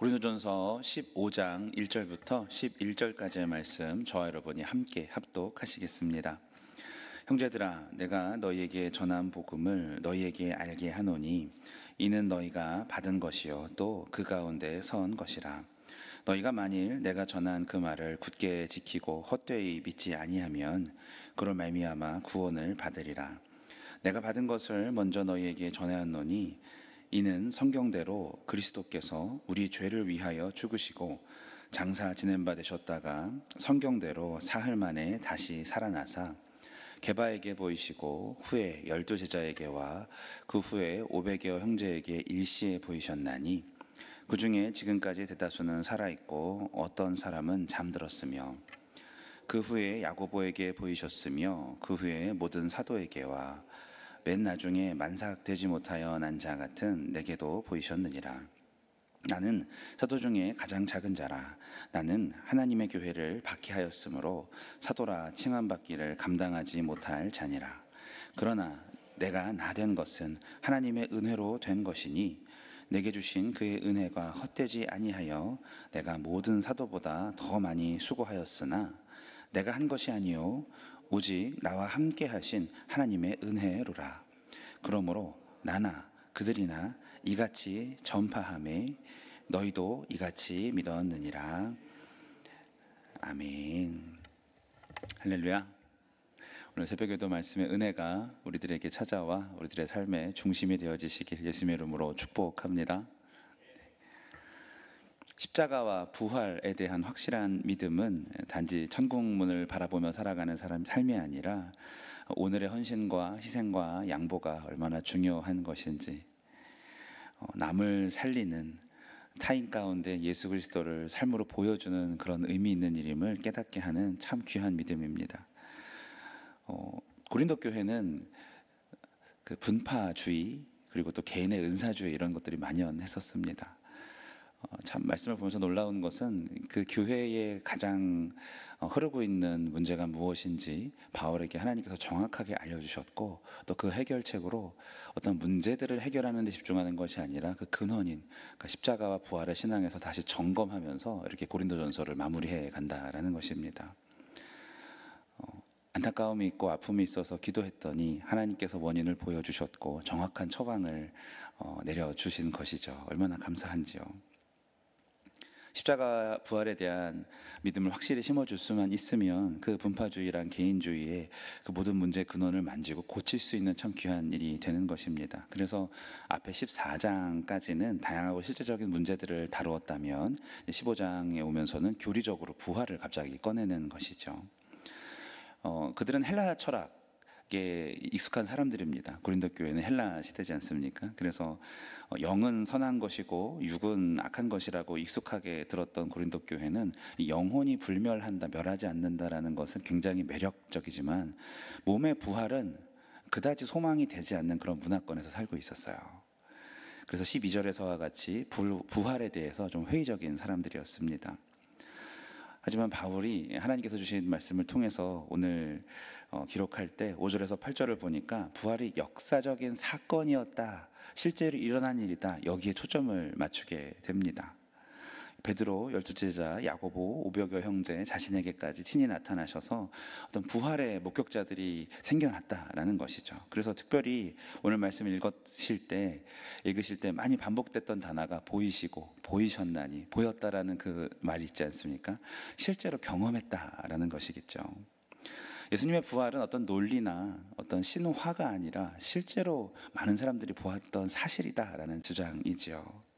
고린도전서 15장 1절부터 11절까지의 말씀 저와 여러분이 함께 합독하시겠습니다. 형제들아, 내가 너희에게 전한 복음을 너희에게 알게 하노니 이는 너희가 받은 것이요 또 그 가운데 선 것이라. 너희가 만일 내가 전한 그 말을 굳게 지키고 헛되이 믿지 아니하면 그로 말미암아 구원을 받으리라. 내가 받은 것을 먼저 너희에게 전하였노니 이는 성경대로 그리스도께서 우리 죄를 위하여 죽으시고 장사 지낸 바 되셨다가 성경대로 사흘 만에 다시 살아나사 게바에게 보이시고 후에 12제자에게와 그 후에 500여 형제에게 일시에 보이셨나니 그 중에 지금까지 대다수는 살아있고 어떤 사람은 잠들었으며 그 후에 야고보에게 보이셨으며 그 후에 모든 사도에게와 맨 나중에 만삭되지 못하여 난 자 같은 내게도 보이셨느니라. 나는 사도 중에 가장 작은 자라. 나는 하나님의 교회를 박해하였으므로 사도라 칭함받기를 감당하지 못할 자니라. 그러나 내가 나된 것은 하나님의 은혜로 된 것이니 내게 주신 그의 은혜가 헛되지 아니하여 내가 모든 사도보다 더 많이 수고하였으나 내가 한 것이 아니요 오직 나와 함께 하신 하나님의 은혜로라. 그러므로 나나 그들이나 이같이 전파하매 너희도 이같이 믿었느니라. 아멘. 할렐루야. 오늘 새벽에도 말씀의 은혜가 우리들에게 찾아와 우리들의 삶의 중심이 되어지시길 예수님의 이름으로 축복합니다. 십자가와 부활에 대한 확실한 믿음은 단지 천국문을 바라보며 살아가는 사람 삶이 아니라 오늘의 헌신과 희생과 양보가 얼마나 중요한 것인지, 남을 살리는 타인 가운데 예수 그리스도를 삶으로 보여주는 그런 의미 있는 일임을 깨닫게 하는 참 귀한 믿음입니다. 고린도 교회는 그 분파주의 그리고 또 개인의 은사주의 이런 것들이 만연했었습니다. 참 말씀을 보면서 놀라운 것은 그 교회에 가장 흐르고 있는 문제가 무엇인지 바울에게 하나님께서 정확하게 알려주셨고 또 그 해결책으로 어떤 문제들을 해결하는 데 집중하는 것이 아니라 그 근원인 그러니까 십자가와 부활의 신앙에서 다시 점검하면서 이렇게 고린도전서를 마무리해 간다라는 것입니다. 안타까움이 있고 아픔이 있어서 기도했더니 하나님께서 원인을 보여주셨고 정확한 처방을 내려주신 것이죠. 얼마나 감사한지요. 십자가 부활에 대한 믿음을 확실히 심어줄 수만 있으면 그 분파주의란 개인주의의 그 모든 문제 근원을 만지고 고칠 수 있는 참 귀한 일이 되는 것입니다. 그래서 앞에 14장까지는 다양하고 실제적인 문제들을 다루었다면 15장에 오면서는 교리적으로 부활을 갑자기 꺼내는 것이죠. 그들은 헬라 철학에 익숙한 사람들입니다. 고린도 교회는 헬라 시대지 않습니까? 그래서 영은 선한 것이고 육은 악한 것이라고 익숙하게 들었던 고린도 교회는 영혼이 불멸한다, 멸하지 않는다라는 것은 굉장히 매력적이지만 몸의 부활은 그다지 소망이 되지 않는 그런 문화권에서 살고 있었어요. 그래서 12절에서와 같이 부활에 대해서 좀 회의적인 사람들이었습니다. 하지만 바울이 하나님께서 주신 말씀을 통해서 오늘 기록할 때 5절에서 8절을 보니까 부활이 역사적인 사건이었다, 실제로 일어난 일이다, 여기에 초점을 맞추게 됩니다. 베드로, 12제자, 야고보, 500여 형제 자신에게까지 친히 나타나셔서 어떤 부활의 목격자들이 생겨났다라는 것이죠. 그래서 특별히 오늘 말씀을 읽으실 때 많이 반복됐던 단어가 보이시고 보이셨나니, 보였다라는 그 말이 있지 않습니까? 실제로 경험했다라는 것이겠죠. 예수님의 부활은 어떤 논리나 어떤 신화가 아니라 실제로 많은 사람들이 보았던 사실이다라는 주장이지요.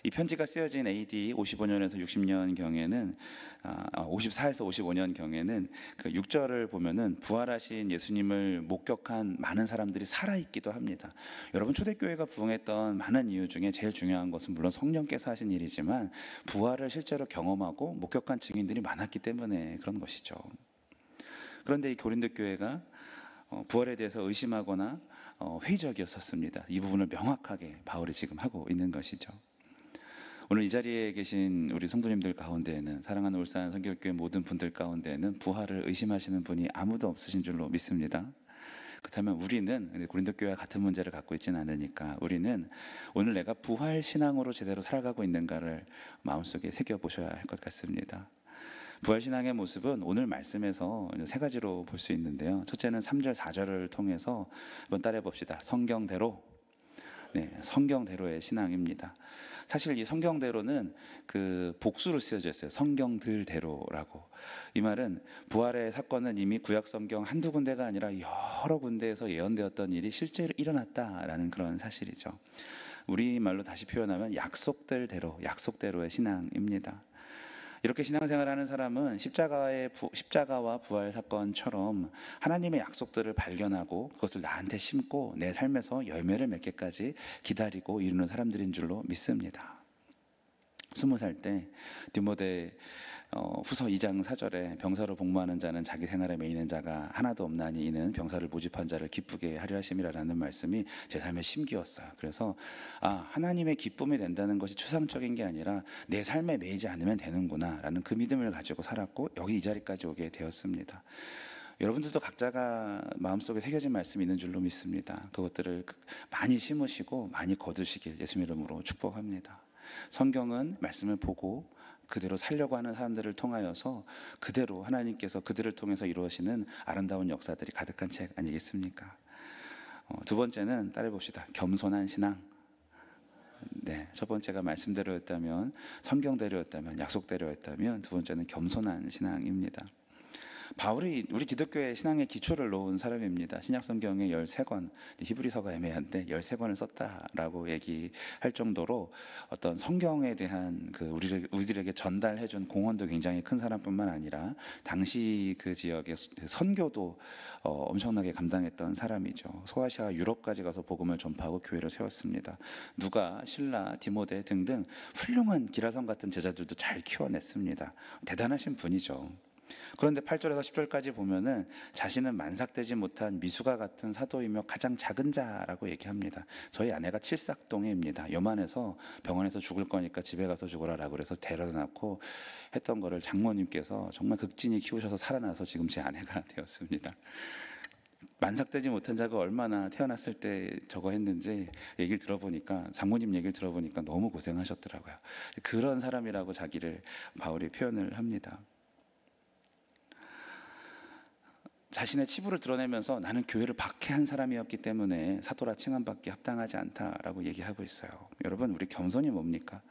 이 편지가 쓰여진 AD 55년에서 60년 경에는 54에서 55년 경에는 그 6절을 보면은 부활하신 예수님을 목격한 많은 사람들이 살아있기도 합니다. 여러분, 초대교회가 부흥했던 많은 이유 중에 제일 중요한 것은 물론 성령께서 하신 일이지만 부활을 실제로 경험하고 목격한 증인들이 많았기 때문에 그런 것이죠. 그런데 이 고린도 교회가 부활에 대해서 의심하거나 회의적이었었습니다. 이 부분을 명확하게 바울이 지금 하고 있는 것이죠. 오늘 이 자리에 계신 우리 성도님들 가운데에는, 사랑하는 울산 선교교회 모든 분들 가운데에는 부활을 의심하시는 분이 아무도 없으신 줄로 믿습니다. 그렇다면 우리는 고린도 교회와 같은 문제를 갖고 있지는 않으니까 우리는 오늘 내가 부활 신앙으로 제대로 살아가고 있는가를 마음속에 새겨보셔야 할 것 같습니다. 부활 신앙의 모습은 오늘 말씀에서 세 가지로 볼 수 있는데요. 첫째는 3절 4절을 통해서 한번 따라해 봅시다. 성경대로, 성경대로의 신앙입니다. 사실 이 성경대로는 그 복수로 쓰여져 있어요. 성경들대로라고. 이 말은 부활의 사건은 이미 구약 성경 한두 군데가 아니라 여러 군데에서 예언되었던 일이 실제로 일어났다라는 그런 사실이죠. 우리말로 다시 표현하면 약속대로의 신앙입니다. 이렇게 신앙생활하는 사람은 십자가와 부활 사건처럼 하나님의 약속들을 발견하고 그것을 나한테 심고 내 삶에서 열매를 맺기까지 기다리고 이루는 사람들인 줄로 믿습니다. 20살 때 디모데 후서 2장 4절에 병사로 복무하는 자는 자기 생활에 매이는 자가 하나도 없나니 이는 병사를 모집한 자를 기쁘게 하려 하심이라는 말씀이 제 삶에 심기였어요. 그래서 하나님의 기쁨이 된다는 것이 추상적인 게 아니라 내 삶에 매이지 않으면 되는구나 라는 그 믿음을 가지고 살았고 여기 이 자리까지 오게 되었습니다. 여러분들도 각자가 마음속에 새겨진 말씀이 있는 줄로 믿습니다. 그것들을 많이 심으시고 많이 거두시길 예수님 이름으로 축복합니다. 성경은 말씀을 보고 그대로 살려고 하는 사람들을 통하여서 그대로 하나님께서 그들을 통해서 이루어지는 아름다운 역사들이 가득한 책 아니겠습니까? 두 번째는 따라해 봅시다. 겸손한 신앙. 첫 번째가 말씀대로였다면, 성경대로였다면, 약속대로였다면 두 번째는 겸손한 신앙입니다. 바울이 우리 기독교의 신앙의 기초를 놓은 사람입니다. 신약성경에 13권, 히브리서가 애매한데 13권을 썼다라고 얘기할 정도로 어떤 성경에 대한 우리들에게 전달해준 공헌도 굉장히 큰 사람뿐만 아니라 당시 그 지역의 선교도 엄청나게 감당했던 사람이죠. 소아시아 유럽까지 가서 복음을 전파하고 교회를 세웠습니다. 누가, 실라, 디모데 등등 훌륭한 기라성 같은 제자들도 잘 키워냈습니다. 대단하신 분이죠. 그런데 8절에서 10절까지 보면은 자신은 만삭되지 못한 미수가 같은 사도이며 가장 작은 자라고 얘기합니다. 저희 아내가 칠삭동해입니다. 요만해서 병원에서 죽을 거니까 집에 가서 죽어라라고 그래서 데려다 놓고 했던 거를 장모님께서 정말 극진히 키우셔서 살아나서 지금 제 아내가 되었습니다. 만삭되지 못한 자가 얼마나 태어났을 때 저거 했는지 얘기를 들어보니까, 장모님 얘기를 들어보니까 너무 고생하셨더라고요. 그런 사람이라고 자기를 바울이 표현을 합니다. 자신의 치부를 드러내면서 나는 교회를 박해한 사람이었기 때문에 사도라 칭함받기 합당하지 않다라고 얘기하고 있어요. 여러분, 우리 겸손이 뭡니까?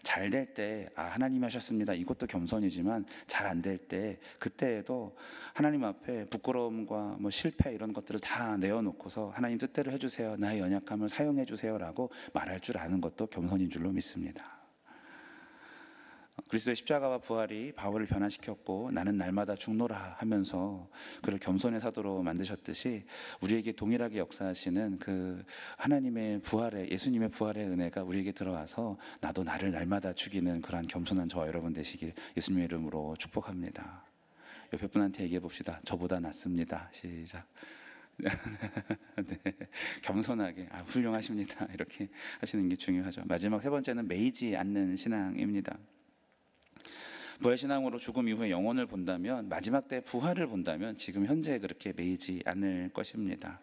잘 될 때 하나님이 하셨습니다. 이것도 겸손이지만 잘 안 될 때 그때에도 하나님 앞에 부끄러움과 실패 이런 것들을 다 내어놓고서 하나님 뜻대로 해주세요. 나의 연약함을 사용해 주세요라고 말할 줄 아는 것도 겸손인 줄로 믿습니다. 그리스도의 십자가와 부활이 바울을 변화시켰고 나는 날마다 죽노라 하면서 그를 겸손의 사도로 만드셨듯이 우리에게 동일하게 역사하시는 그 하나님의 부활의, 예수님의 부활의 은혜가 우리에게 들어와서 나도 나를 날마다 죽이는 그러한 겸손한 저와 여러분 되시길 예수님의 이름으로 축복합니다. 옆에 분한테 얘기해 봅시다. 저보다 낫습니다. 시작. 겸손하게 훌륭하십니다. 이렇게 하시는 게 중요하죠. 마지막 세 번째는 매이지 않는 신앙입니다. 부활신앙으로 죽음 이후의 영혼을 본다면, 마지막 때 부활을 본다면 지금 현재 그렇게 매이지 않을 것입니다.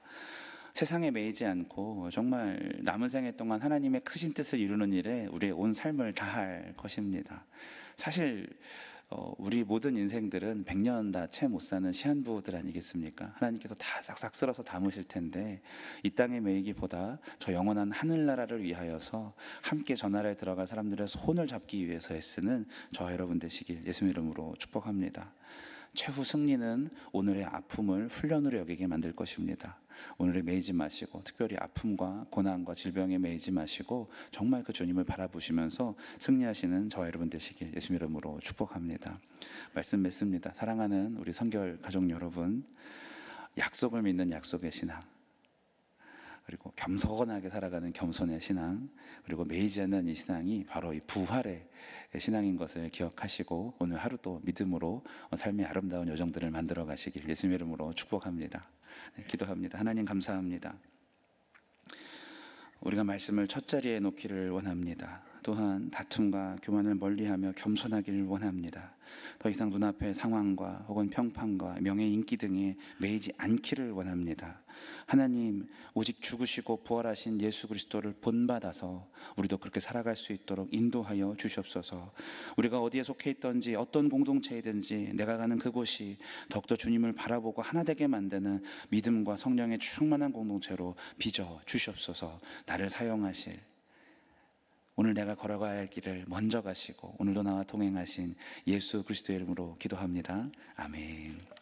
세상에 매이지 않고 정말 남은 생애 동안 하나님의 크신 뜻을 이루는 일에 우리의 온 삶을 다할 것입니다. 사실 우리 모든 인생들은 100년 다 채 못 사는 시한부들 아니겠습니까? 하나님께서 다 싹싹 쓸어서 담으실 텐데 이 땅에 매이기보다 저 영원한 하늘나라를 위하여서 함께 저 나라에 들어갈 사람들의 손을 잡기 위해서 애쓰는 저와 여러분 되시길 예수님 이름으로 축복합니다. 최후 승리는 오늘의 아픔을 훈련으로 여기게 만들 것입니다. 오늘에 매이지 마시고, 특별히 아픔과 고난과 질병에 매이지 마시고 정말 그 주님을 바라보시면서 승리하시는 저와 여러분 되시길 예수님 이름으로 축복합니다. 말씀 맺습니다. 사랑하는 우리 성결 가족 여러분, 약속을 믿는 약속의 신앙, 그리고 겸손하게 살아가는 겸손의 신앙, 그리고 매이지 않는 이 신앙이 바로 이 부활의 신앙인 것을 기억하시고 오늘 하루 또 믿음으로 삶의 아름다운 여정들을 만들어 가시길 예수님 이름으로 축복합니다. 기도합니다. 하나님 감사합니다. 우리가 말씀을 첫 자리에 놓기를 원합니다. 또한 다툼과 교만을 멀리하며 겸손하기를 원합니다. 더 이상 눈앞의 상황과 혹은 평판과 명예, 인기 등에 매이지 않기를 원합니다. 하나님, 오직 죽으시고 부활하신 예수 그리스도를 본받아서 우리도 그렇게 살아갈 수 있도록 인도하여 주시옵소서. 우리가 어디에 속해 있든지 어떤 공동체이든지 내가 가는 그곳이 더욱더 주님을 바라보고 하나 되게 만드는 믿음과 성령의 충만한 공동체로 빚어 주시옵소서. 나를 사용하실, 오늘 내가 걸어가야 할 길을 먼저 가시고 오늘도 나와 동행하신 예수 그리스도의 이름으로 기도합니다. 아멘.